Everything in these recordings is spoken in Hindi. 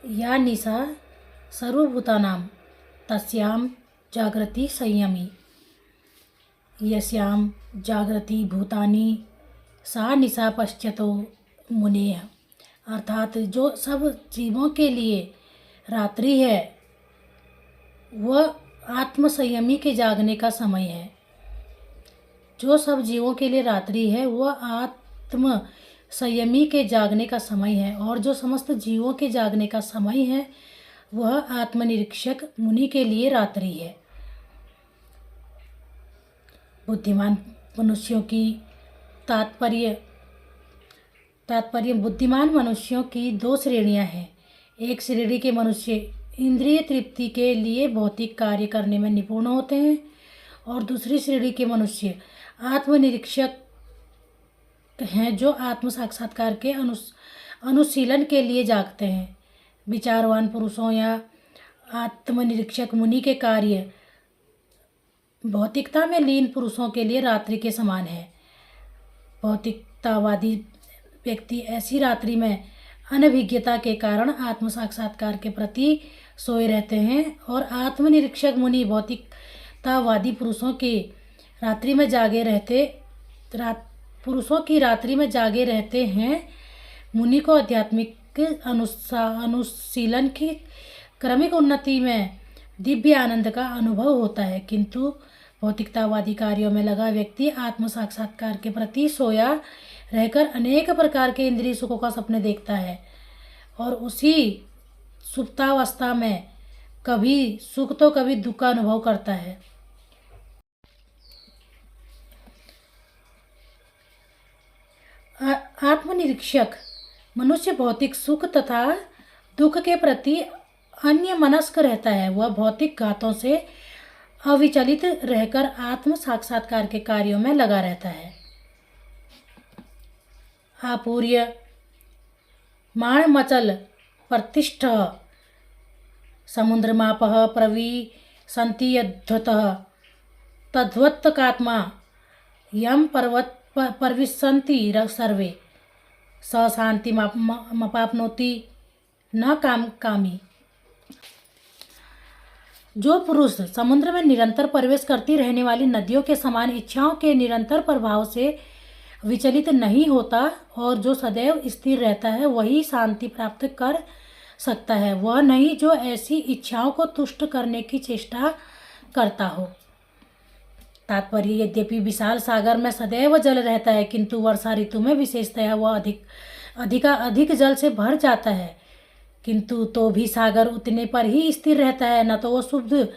या निशा सर्वभूतानां तस्यां जागृति संयमी। यस्यां जागृति भूतानि सा निशा पश्यतो मुनेः। अर्थात जो सब जीवों के लिए रात्रि है वह आत्मसंयमी के जागने का समय है। जो सब जीवों के लिए रात्रि है वह आत्म संयमी के जागने का समय है, और जो समस्त जीवों के जागने का समय है वह आत्मनिरीक्षक मुनि के लिए रात्रि है। बुद्धिमान मनुष्यों की तात्पर्य बुद्धिमान मनुष्यों की दो श्रेणियां हैं। एक श्रेणी के मनुष्य इंद्रिय तृप्ति के लिए भौतिक कार्य करने में निपुण होते हैं, और दूसरी श्रेणी के मनुष्य आत्मनिरीक्षक हैं जो आत्म साक्षात्कार के अनुशीलन के लिए जागते हैं। विचारवान पुरुषों या आत्मनिरीक्षक मुनि के कार्य भौतिकता में लीन पुरुषों के लिए रात्रि के समान है। भौतिकतावादी व्यक्ति ऐसी रात्रि में अनभिज्ञता के कारण आत्म साक्षात्कार के प्रति सोए रहते हैं, और आत्मनिरीक्षक मुनि भौतिकतावादी पुरुषों की रात्रि में जागे रहते हैं। मुनि को आध्यात्मिक अनुशीलन की क्रमिक उन्नति में दिव्य आनंद का अनुभव होता है, किंतु भौतिकतावादी कार्यों में लगा व्यक्ति आत्म साक्षात्कार के प्रति सोया रहकर अनेक प्रकार के इंद्रिय सुखों का सपने देखता है, और उसी सुप्तावस्था में कभी सुख तो कभी दुख का अनुभव करता है। आत्मनिरीक्षक मनुष्य भौतिक सुख तथा दुख के प्रति अन्य मनस्क रहता है। वह भौतिक घातों से अविचलित रहकर आत्म साक्षात्कार के कार्यों में लगा रहता है। आपूर्य माणमचल प्रतिष्ठ समुद्रमापः प्रविशन्ति यद्वतः तद्वत्तकात्मा यम पर्वत प्रविशन्ति सर्वे स शान्तिमपाप्नोति न कामी। जो पुरुष समुद्र में निरंतर प्रवेश करती रहने वाली नदियों के समान इच्छाओं के निरंतर प्रभाव से विचलित नहीं होता और जो सदैव स्थिर रहता है वही शांति प्राप्त कर सकता है, वह नहीं जो ऐसी इच्छाओं को तुष्ट करने की चेष्टा करता हो। तात्पर्य, यद्यपि विशाल सागर में सदैव जल रहता है, किंतु वर्षा ऋतु में विशेषतया वह अधिक जल से भर जाता है, किंतु तो भी सागर उतने पर ही स्थिर रहता है। न तो वह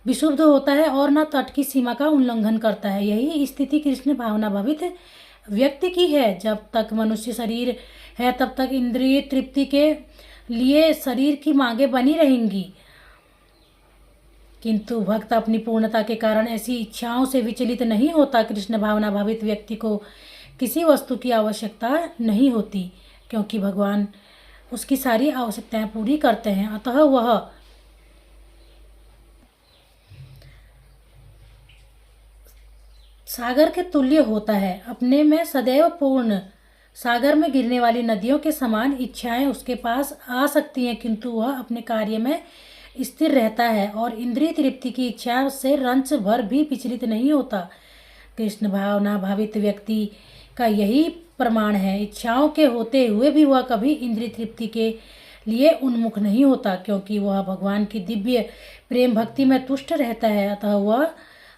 विशुद्ध होता है और न तट की सीमा का उल्लंघन करता है। यही स्थिति कृष्ण भावना भावित व्यक्ति की है। जब तक मनुष्य शरीर है तब तक इंद्रिय तृप्ति के लिए शरीर की मांगे बनी रहेंगी, किंतु भक्त अपनी पूर्णता के कारण ऐसी इच्छाओं से विचलित नहीं होता। कृष्ण भावना भावित व्यक्ति को किसी वस्तु की आवश्यकता नहीं होती, क्योंकि भगवान उसकी सारी आवश्यकताएं पूरी करते हैं। अतः वह सागर के तुल्य होता है, अपने में सदैव पूर्ण। सागर में गिरने वाली नदियों के समान इच्छाएं उसके पास आ सकती हैं, किंतु वह अपने कार्य में स्थिर रहता है और इंद्रिय तृप्ति की इच्छा से रंच भर भी विचलित नहीं होता। कृष्ण भावना भावित व्यक्ति का यही प्रमाण है। इच्छाओं के होते हुए भी वह कभी इंद्रिय तृप्ति के लिए उन्मुख नहीं होता, क्योंकि वह भगवान की दिव्य प्रेम भक्ति में तुष्ट रहता है। अतः वह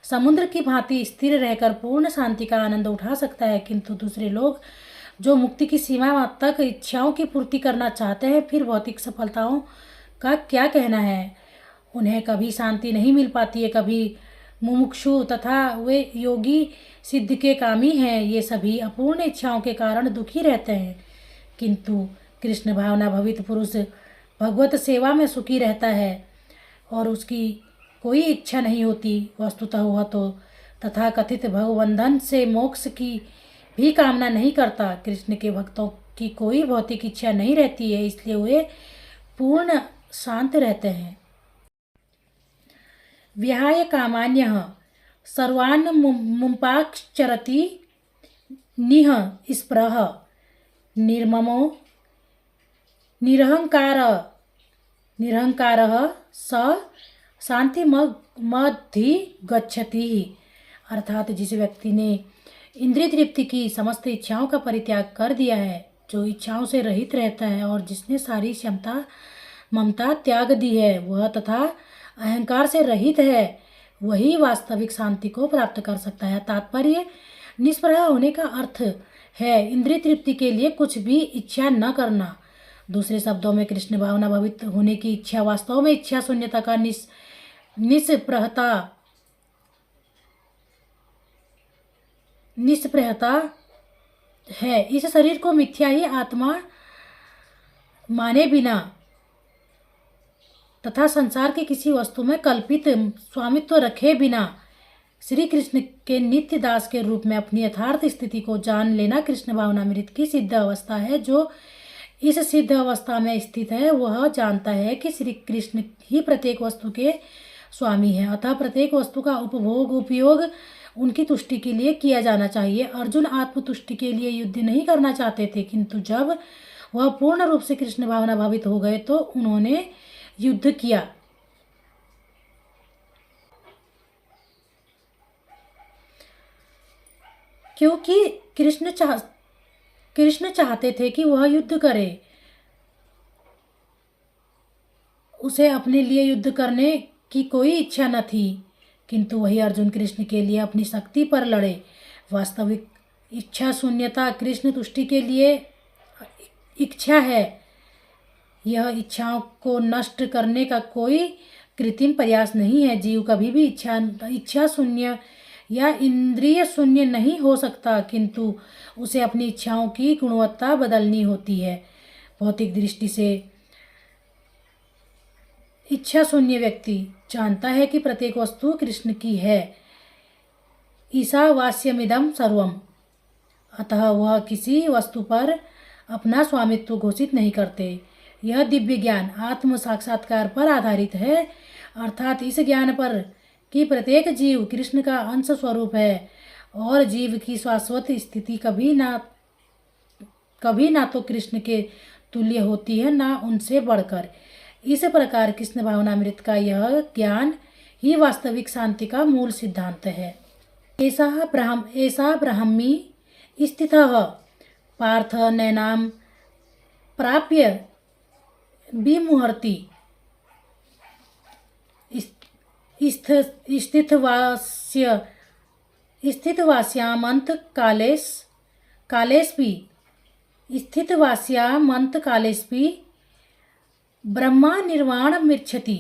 समुद्र की भांति स्थिर रहकर पूर्ण शांति का आनंद उठा सकता है। किंतु दूसरे लोग जो मुक्ति की सीमा तक इच्छाओं की पूर्ति करना चाहते हैं, फिर भौतिक सफलताओं का क्या कहना है। उन्हें कभी शांति नहीं मिल पाती है, कभी मुमुक्षु तथा वे योगी सिद्ध के कामी हैं। ये सभी अपूर्ण इच्छाओं के कारण दुखी रहते हैं, किंतु कृष्ण भावना भवित पुरुष भगवत सेवा में सुखी रहता है और उसकी कोई इच्छा नहीं होती। वस्तुतः वह तो तथा कथित भवबंधन से मोक्ष की भी कामना नहीं करता। कृष्ण के भक्तों की कोई भौतिक इच्छा नहीं रहती है, इसलिए वे पूर्ण शांत रहते हैं। विहाय कामान्यः सर्वान् मुपाश्चरति निह स्पृह निर्ममो निरहंकार निरहंकारः स शांतिमधि गच्छति। अर्थात जिस व्यक्ति ने इंद्रिय तृप्ति की समस्त इच्छाओं का परित्याग कर दिया है, जो इच्छाओं से रहित रहता है और जिसने सारी क्षमता ममता त्याग दी है, वह तथा अहंकार से रहित है, वही वास्तविक शांति को प्राप्त कर सकता है। तात्पर्य निष्प्रह होने का अर्थ है इंद्रिय तृप्ति के लिए कुछ भी इच्छा न करना। दूसरे शब्दों में कृष्ण भावना भावित होने की इच्छा वास्तव में इच्छा शून्यता का निष्प्रहता है। इस शरीर को मिथ्या ही आत्मा माने बिना तथा संसार के किसी वस्तु में कल्पित स्वामित्व रखे बिना श्री कृष्ण के नित्य दास के रूप में अपनी यथार्थ स्थिति को जान लेना कृष्ण भावनामृत की सिद्ध अवस्था है। जो इस सिद्ध अवस्था में स्थित है वह जानता है कि श्री कृष्ण ही प्रत्येक वस्तु के स्वामी हैं, अतः प्रत्येक वस्तु का उपयोग उनकी तुष्टि के लिए किया जाना चाहिए। अर्जुन आत्मतुष्टि के लिए युद्ध नहीं करना चाहते थे, किंतु जब वह पूर्ण रूप से कृष्ण भावना भावित हो गए तो उन्होंने युद्ध किया। क्योंकि कृष्ण चाहते थे कि वह युद्ध करे। उसे अपने लिए युद्ध करने की कोई इच्छा न थी, किंतु वही अर्जुन कृष्ण के लिए अपनी शक्ति पर लड़े। वास्तविक इच्छा शून्यता कृष्ण तुष्टि के लिए इच्छा है। यह इच्छाओं को नष्ट करने का कोई कृत्रिम प्रयास नहीं है। जीव कभी भी इच्छा शून्य या इंद्रिय शून्य नहीं हो सकता, किंतु उसे अपनी इच्छाओं की गुणवत्ता बदलनी होती है। भौतिक दृष्टि से इच्छा शून्य व्यक्ति जानता है कि प्रत्येक वस्तु कृष्ण की है। ईशावास्यमिदं सर्वम, अतः वह किसी वस्तु पर अपना स्वामित्व घोषित नहीं करते। यह दिव्य ज्ञान आत्म साक्षात्कार पर आधारित है, अर्थात इस ज्ञान पर कि प्रत्येक जीव कृष्ण का अंश स्वरूप है और जीव की शाश्वत स्थिति कभी ना तो कृष्ण के तुल्य होती है, ना उनसे बढ़कर। इस प्रकार कृष्ण भावनामृत का यह ज्ञान ही वास्तविक शांति का मूल सिद्धांत है। ऐसा ब्राह्मी स्थितः पार्थ नैनाम प्राप्य विमुहर्ति स्थितवास्यामंत कालेस्पि ब्रह्मा निर्वाण मिच्छति।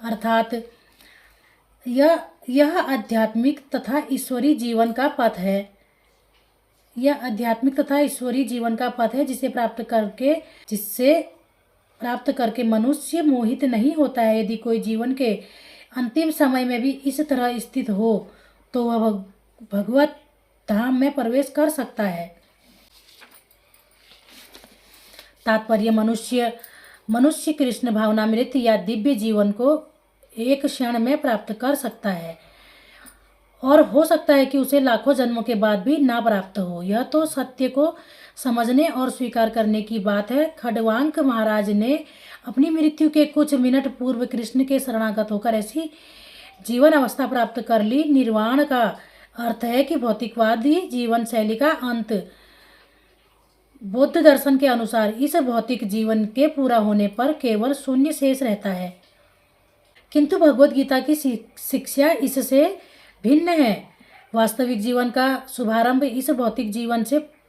अर्थात यह आध्यात्मिक तथा ईश्वरी जीवन का पथ है। जिसे प्राप्त करके मनुष्य मोहित नहीं होता है। यदि कोई जीवन के अंतिम समय में भी इस तरह स्थित हो तो वह भगवत धाम में प्रवेश कर सकता है। तात्पर्य मनुष्य कृष्ण भावनामृत या दिव्य जीवन को एक क्षण में प्राप्त कर सकता है और हो सकता है कि उसे लाखों जन्मों के बाद भी ना प्राप्त हो। यह तो सत्य को समझने और स्वीकार करने की बात है। खडवांक महाराज ने अपनी मृत्यु के कुछ मिनट पूर्व कृष्ण के शरणागत होकर ऐसी जीवन अवस्था प्राप्त कर ली। निर्वाण का अर्थ है कि भौतिकवादी जीवन शैली का अंत। बौद्ध दर्शन के अनुसार इस भौतिक जीवन के पूरा होने पर केवल शून्य शेष रहता है, किंतु भगवद गीता की शिक्षा इससे भिन्न है। वास्तविक जीवन का शुभारंभ इस भौतिक जीवन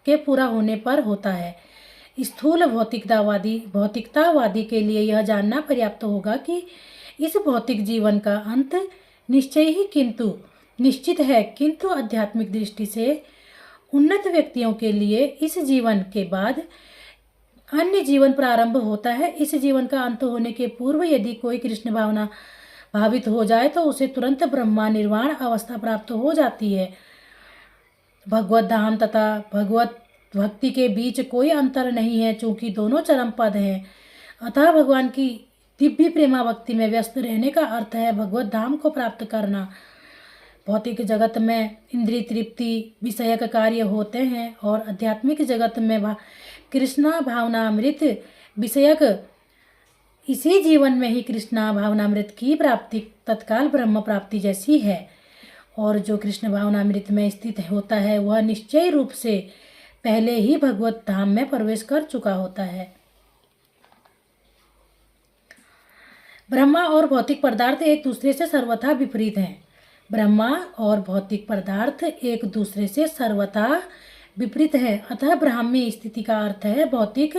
के पूरा होने पर होता है। स्थूल भौतिकतावादी के लिए यह जानना पर्याप्त होगा कि इस भौतिक जीवन का अंत निश्चित है, किंतु आध्यात्मिक दृष्टि से उन्नत व्यक्तियों के लिए इस जीवन के बाद अन्य जीवन प्रारंभ होता है। इस जीवन का अंत होने के पूर्व यदि कोई कृष्ण भावना भावित हो जाए तो उसे तुरंत ब्रह्मा निर्वाण अवस्था प्राप्त हो जाती है। भगवत धाम तथा भगवत भक्ति के बीच कोई अंतर नहीं है, चूंकि दोनों चरम पद हैं। अतः भगवान की दिव्य प्रेमा भक्ति में व्यस्त रहने का अर्थ है भगवत धाम को प्राप्त करना। भौतिक जगत में इंद्रिय तृप्ति विषयक कार्य होते हैं और आध्यात्मिक जगत में कृष्णा भावनामृत विषयक इसी जीवन में ही कृष्णा भावनामृत की प्राप्ति तत्काल ब्रह्म प्राप्ति जैसी है, और जो कृष्ण भावनामृत में स्थित होता है वह निश्चय रूप से पहले ही भगवत धाम में प्रवेश कर चुका होता है। ब्रह्मा और भौतिक पदार्थ एक दूसरे से सर्वथा विपरीत हैं। ब्रह्मा और भौतिक पदार्थ एक दूसरे से सर्वथा विपरीत है। अतः ब्राह्मी स्थिति का अर्थ है भौतिक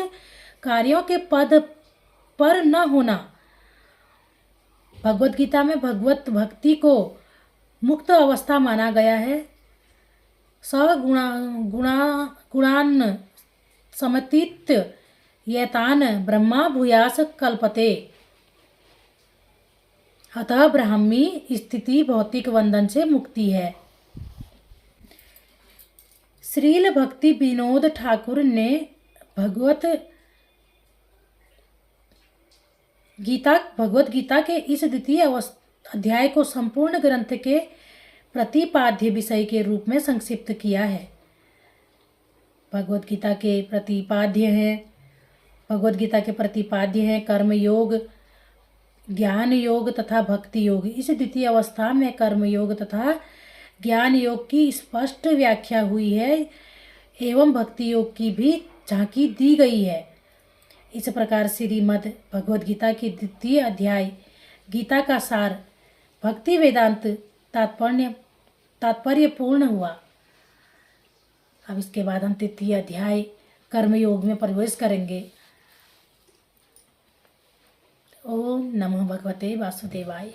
कार्यों के पद पर न होना। भगवत गीता में भगवत भक्ति को मुक्त अवस्था माना गया है। गुणान समतीत यतान ब्रह्मा भूयास कल्पते। अतः ब्राह्मी स्थिति भौतिक बंधन से मुक्ति है। श्रील भक्ति विनोद ठाकुर ने भगवत गीता के इस द्वितीय अध्याय को संपूर्ण ग्रंथ के प्रतिपाद्य विषय के रूप में संक्षिप्त किया है। भगवत गीता के प्रतिपाद्य हैं कर्म योग, ज्ञान योग तथा भक्ति योग। इस द्वितीय अवस्था में कर्म योग तथा ज्ञान योग की स्पष्ट व्याख्या हुई है एवं भक्ति योग की भी झांकी दी गई है। इस प्रकार श्रीमद् भगवद गीता की द्वितीय अध्याय गीता का सार भक्ति वेदांत तात्पर्य पूर्ण हुआ। अब इसके बाद हम तृतीय अध्याय कर्मयोग में प्रवेश करेंगे। ओम नमो भगवते वासुदेवाय।